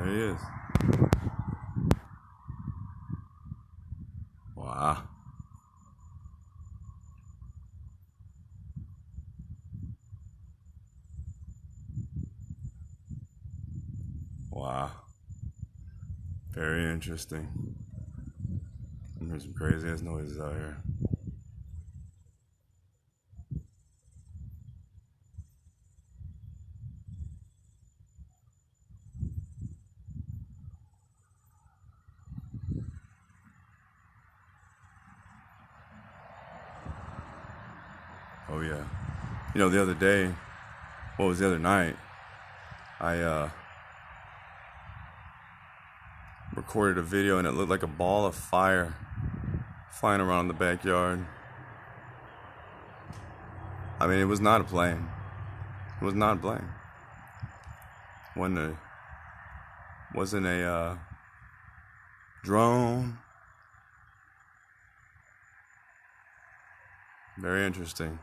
There he is. Wow. Wow. Very interesting. There's some crazy ass noises out here. Oh yeah. You know, the other day, what was the other night? I recorded a video and it looked like a ball of fire flying around the backyard. I mean, it was not a plane. It was not a plane. Wasn't a drone. Very interesting.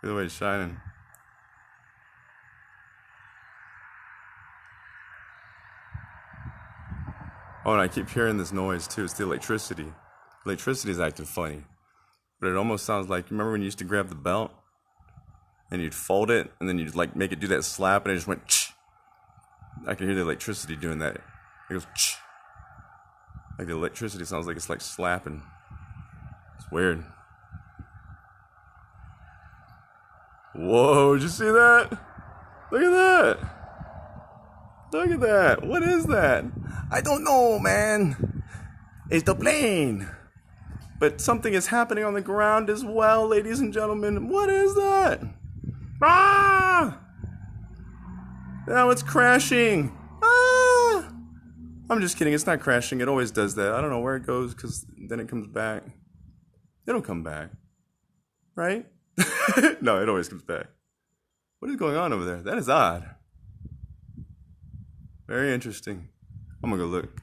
Look at the way it's shining. Oh, and I keep hearing this noise too. It's the electricity. Electricity is acting funny. But it almost sounds like, remember when you used to grab the belt? And you'd fold it, and then you'd like make it do that slap, and it just went ch. I can hear the electricity doing that. It goes ch. Like the electricity sounds like it's like slapping. It's weird. Whoa, did you see that? Look at that. Look at that. What is that? I don't know, man. It's the plane. But something is happening on the ground as well, ladies and gentlemen. What is that? Ah! Now it's crashing. Ah! I'm just kidding. It's not crashing. It always does that. I don't know where it goes because then it comes back. It'll come back. Right? No, it always comes back. What is going on over there? That is odd. Very interesting. I'm gonna go look.